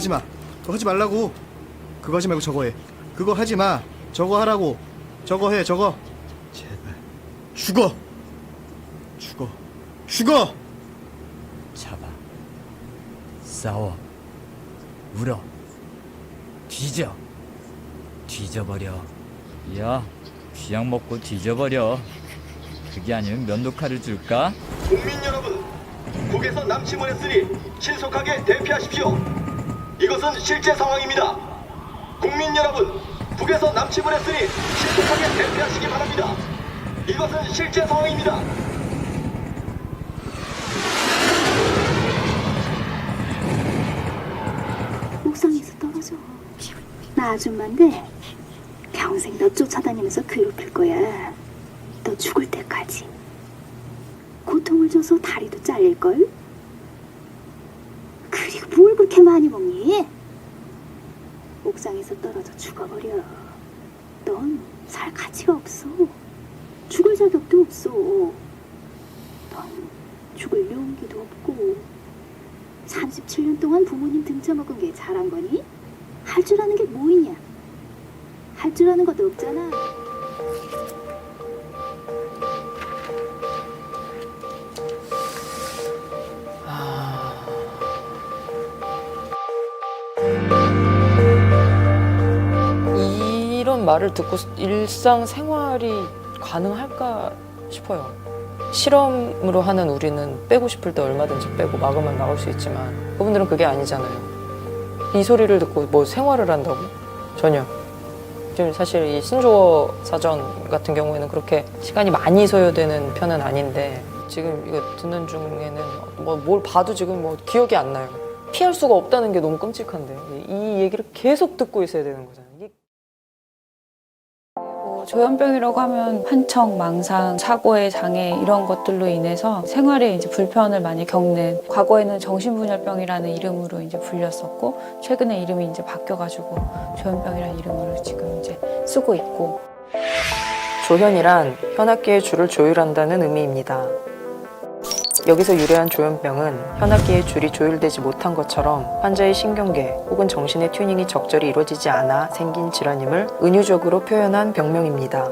하지 마. 그거 하지 말라고. 그거 하지 말고 저거 해. 그거 하지 마. 저거 하라고. 저거 해, 저거. 제발. 죽어. 죽어. 죽어! 잡아, 싸워, 울어, 뒤져버려. 야, 귀약 먹고 뒤져버려. 그게 아니면 면도칼을 줄까? 국민 여러분, 국에서 남침을 했으니 신속하게 대피하십시오. 이것은 실제 상황입니다. 국민 여러분, 국에서 남침을 했으니 신속하게 대피하시기 바랍니다. 이것은 실제 상황입니다. 옥상에서 떨어져. 나 아줌마인데 평생 너 쫓아다니면서 괴롭힐 거야. 너 죽을 때까지. 고통을 줘서 다리도 잘릴걸? 그리고 뭘 그렇게 많이 먹니? 옥상에서 떨어져 죽어버려. 넌 살 가치가 없어. 죽을 자격도 없어. 넌 죽을 용기도 없고. 37년 동안 부모님 등쳐먹은 게 잘한 거니? 할 줄 아는 게 뭐 있냐? 할 줄 아는 것도 없잖아. 이런 말을 듣고 일상생활이 가능할까 싶어요. 실험으로 하는 우리는 빼고 싶을 때 얼마든지 빼고 막으면 막을 수 있지만 그분들은 그게 아니잖아요. 이 소리를 듣고 뭐 생활을 한다고? 전혀. 지금 사실 이 신조어 사전 같은 경우에는 그렇게 시간이 많이 소요되는 편은 아닌데 지금 이거 듣는 중에는 뭐 뭘 봐도 지금 뭐 기억이 안 나요. 피할 수가 없다는 게 너무 끔찍한데 이 얘기를 계속 듣고 있어야 되는 거잖아요. 조현병이라고 하면 한청, 망상, 사고의 장애 이런 것들로 인해서 생활에 이제 불편을 많이 겪는, 과거에는 정신분열병이라는 이름으로 이제 불렸었고 최근에 이름이 이제 바뀌어가지고 조현병이라는 이름으로 지금 이제 쓰고 있고. 조현이란 현악기의 줄을 조율한다는 의미입니다. 여기서 유래한 조현병은 현악기의 줄이 조율되지 못한 것처럼 환자의 신경계 혹은 정신의 튜닝이 적절히 이루어지지 않아 생긴 질환임을 은유적으로 표현한 병명입니다.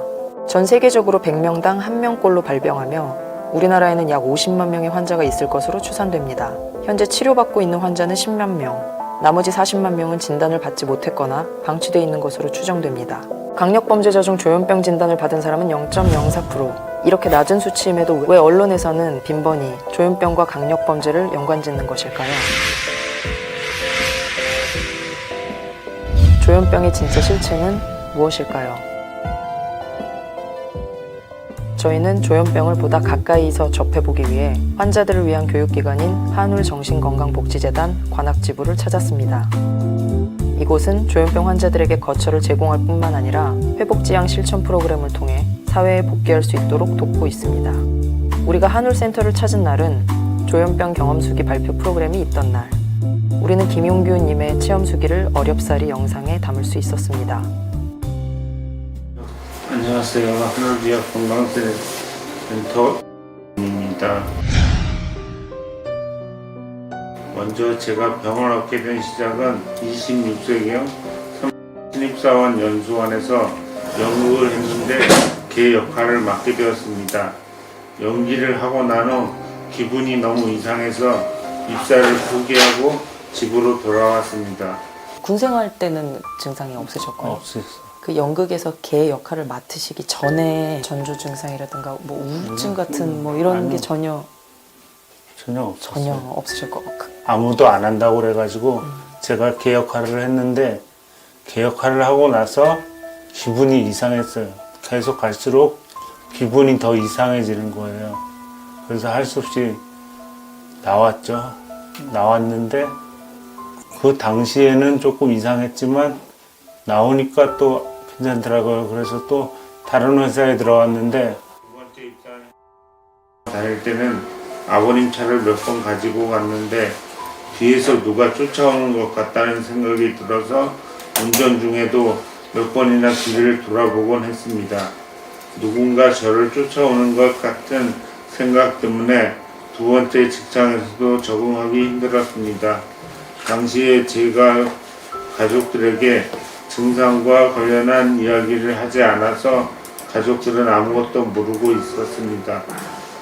전 세계적으로 100명당 1명꼴로 발병하며 우리나라에는 약 50만 명의 환자가 있을 것으로 추산됩니다. 현재 치료받고 있는 환자는 10만 명, 나머지 40만 명은 진단을 받지 못했거나 방치되어 있는 것으로 추정됩니다. 강력범죄자 중 조현병 진단을 받은 사람은 0.04%. 이렇게 낮은 수치임에도 왜 언론에서는 빈번히 조현병과 강력범죄를 연관짓는 것일까요? 조현병의 진짜 실체는 무엇일까요? 저희는 조현병을 보다 가까이서 접해보기 위해 환자들을 위한 교육기관인 한울정신건강복지재단 관악지부를 찾았습니다. 이곳은 조현병 환자들에게 거처를 제공할 뿐만 아니라 회복지향 실천 프로그램을 통해 사회에 복귀할 수 있도록 돕고 있습니다. 우리가 한울센터를 찾은 날은 조현병 경험수기 발표 프로그램이 있던 날. 우리는 김용규님의 체험수기를 어렵사리 영상에 담을 수 있었습니다. 안녕하세요. 한울지역 건강센터입니다. 먼저 제가 병을 얻게 된 시작은 26세경 신입사원 연수원에서 연극을 했는데 개 역할을 맡게 되었습니다. 연기를 하고 난 후 기분이 너무 이상해서 입사를 포기하고 집으로 돌아왔습니다. 군생활 때는 증상이 없으셨고요? 없었어요. 그 연극에서 개 역할을 맡으시기 전에 전조 증상이라든가 뭐 우울증 같은 뭐 이런 게 전혀 없었어요. 없으실 거. 아무도 안 한다고 그래가지고 제가 개 역할을 했는데 개 역할을 하고 나서 기분이 이상했어요. 계속 갈수록 기분이 더 이상해지는 거예요. 그래서 할 수 없이 나왔죠. 나왔는데 그 당시에는 조금 이상했지만 나오니까 또 괜찮더라고요. 그래서 또 다른 회사에 들어왔는데 두 번째 입사를 다닐 때는 아버님 차를 몇 번 가지고 갔는데 뒤에서 누가 쫓아오는 것 같다는 생각이 들어서 운전 중에도 몇 번이나 뒤를 돌아보곤 했습니다. 누군가 저를 쫓아오는 것 같은 생각 때문에 두 번째 직장에서도 적응하기 힘들었습니다. 당시에 제가 가족들에게 증상과 관련한 이야기를 하지 않아서 가족들은 아무것도 모르고 있었습니다.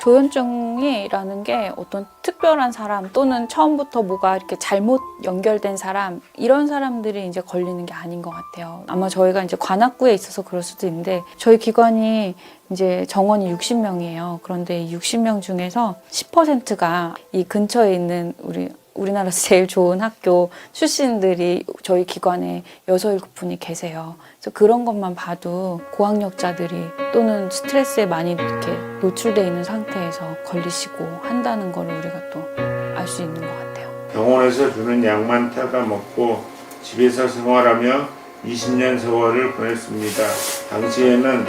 조현증이라는 게 어떤 특별한 사람 또는 처음부터 뭐가 이렇게 잘못 연결된 사람 이런 사람들이 이제 걸리는 게 아닌 것 같아요. 아마 저희가 이제 관악구에 있어서 그럴 수도 있는데 저희 기관이 이제 정원이 60명이에요. 그런데 이 60명 중에서 10%가 이 근처에 있는 우리나라에서 제일 좋은 학교 출신들이 저희 기관에 6, 7분이 계세요. 그래서 그런 것만 봐도 고학력자들이 또는 스트레스에 많이 이렇게 노출되어 있는 상태에서 걸리시고 한다는 걸 우리가 또 알 수 있는 것 같아요. 병원에서 주는 약만 타다 먹고 집에서 생활하며 20년 세월을 보냈습니다. 당시에는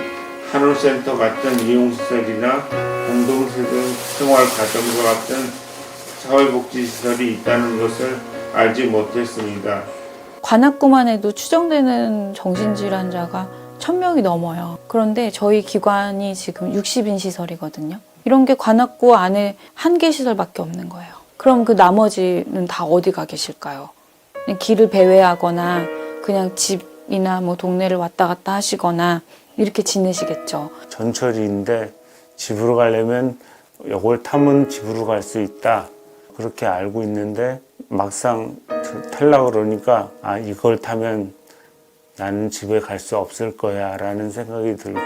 한울센터 같은 이용시설이나 공동생활가정과 같은 사회복지시설이 있다는 것을 알지 못했습니다. 관악구만 해도 추정되는 정신질환자가 1000명이 넘어요. 그런데 저희 기관이 지금 60인 시설이거든요. 이런 게 관악구 안에 한 개 시설밖에 없는 거예요. 그럼 그 나머지는 다 어디 가 계실까요? 그냥 길을 배회하거나 그냥 집이나 뭐 동네를 왔다 갔다 하시거나 이렇게 지내시겠죠. 전철인데 집으로 가려면 이걸 타면 집으로 갈 수 있다. 그렇게 알고 있는데 막상 타려고 그러니까 아 이걸 타면 나는 집에 갈 수 없을 거야 라는 생각이 들고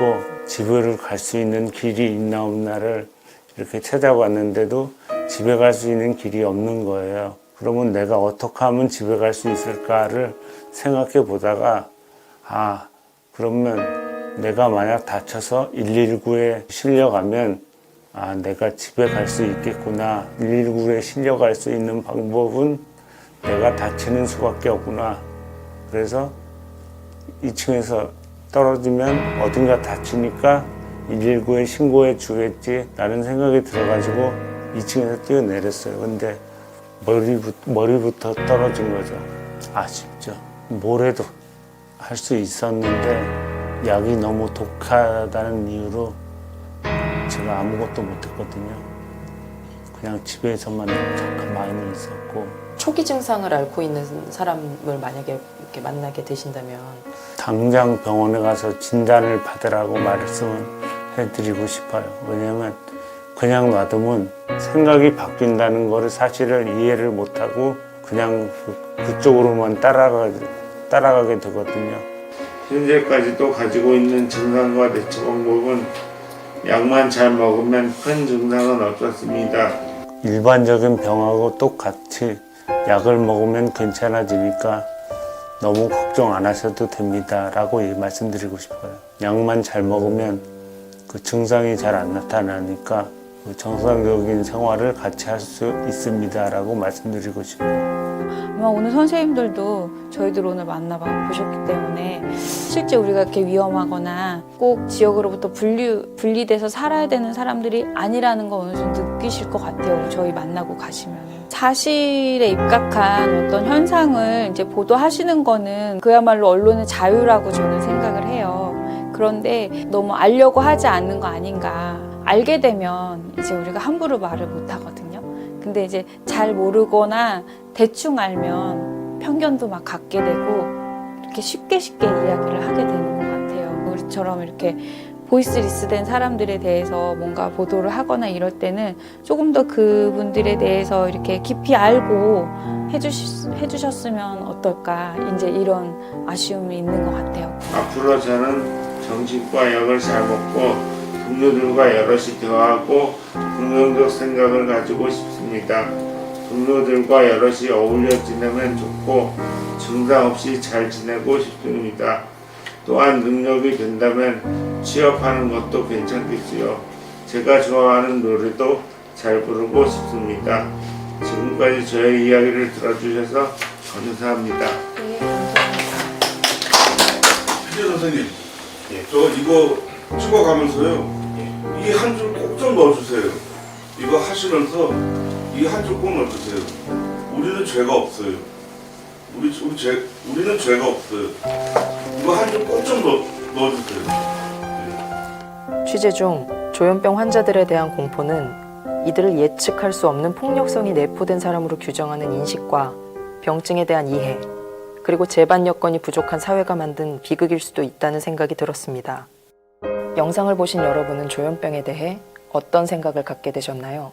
집을 갈 수 있는 길이 있나 없나를 이렇게 찾아봤는데도 집에 갈 수 있는 길이 없는 거예요. 그러면 내가 어떻게 하면 집에 갈 수 있을까를 생각해 보다가 아 그러면 내가 만약 다쳐서 119에 실려가면 아 내가 집에 갈 수 있겠구나. 119에 실려갈 수 있는 방법은 내가 다치는 수밖에 없구나. 그래서 2층에서 떨어지면 어딘가 다치니까 119에 신고해 주겠지 라는 생각이 들어가지고 2층에서 뛰어내렸어요. 근데 머리부터 떨어진 거죠. 아쉽죠. 뭘 해도 할 수 있었는데 약이 너무 독하다는 이유로 제가 아무것도 못했거든요. 그냥 집에서만 잠깐 많이 있었고. 초기 증상을 앓고 있는 사람을 만약에 이렇게 만나게 되신다면 당장 병원에 가서 진단을 받으라고 말씀을 해드리고 싶어요. 왜냐하면 그냥 놔두면 생각이 바뀐다는 거를 사실을 이해를 못하고 그냥 그쪽으로만 따라가게 되거든요. 현재까지도 가지고 있는 증상과 대처 방법은 약만 잘 먹으면 큰 증상은 없었습니다. 일반적인 병하고 똑같이 약을 먹으면 괜찮아지니까 너무 걱정 안 하셔도 됩니다 라고 말씀드리고 싶어요. 약만 잘 먹으면 그 증상이 잘 안 나타나니까 정상적인 생활을 같이 할 수 있습니다 라고 말씀드리고 싶어요. 아마 오늘 선생님들도 저희들 오늘 만나보셨기 때문에 실제 우리가 이렇게 위험하거나 꼭 지역으로부터 분리돼서 살아야 되는 사람들이 아니라는 거 어느 정도 느끼실 것 같아요. 저희 만나고 가시면. 사실에 입각한 어떤 현상을 이제 보도하시는 거는 그야말로 언론의 자유라고 저는 생각을 해요. 그런데 너무 알려고 하지 않는 거 아닌가. 알게 되면 이제 우리가 함부로 말을 못 하거든요. 근데 이제 잘 모르거나 대충 알면 편견도 막 갖게 되고 이렇게 쉽게 이야기를 하게 되는 것 같아요. 우리처럼 이렇게 보이스리스 된 사람들에 대해서 뭔가 보도를 하거나 이럴 때는 조금 더 그분들에 대해서 이렇게 깊이 알고 해주셨으면 어떨까 이제 이런 아쉬움이 있는 것 같아요. 앞으로 저는 정신과 약을 잘 먹고 동료들과 여럿이 대화하고 긍정적 생각을 가지고 싶습니다. 동료들과 여럿이 어울려 지내면 좋고 증상 없이 잘 지내고 싶습니다. 또한 능력이 된다면 취업하는 것도 괜찮겠지요. 제가 좋아하는 노래도 잘 부르고 싶습니다. 지금까지 저의 이야기를 들어주셔서 감사합니다. 네, 감사합니다. 피디 선생님, 저 이거 찍어가면서요. 이 한 줄 꼭 좀 넣어주세요. 이거 하시면서 이 한 줄 꼭 넣어주세요. 우리는 죄가 없어요. 우리는 죄가 없어요. 이거 한 줄 꼭 좀 넣어주세요. 취재 중 조현병 환자들에 대한 공포는 이들을 예측할 수 없는 폭력성이 내포된 사람으로 규정하는 인식과 병증에 대한 이해, 그리고 재반 여건이 부족한 사회가 만든 비극일 수도 있다는 생각이 들었습니다. 영상을 보신 여러분은 조현병에 대해 어떤 생각을 갖게 되셨나요?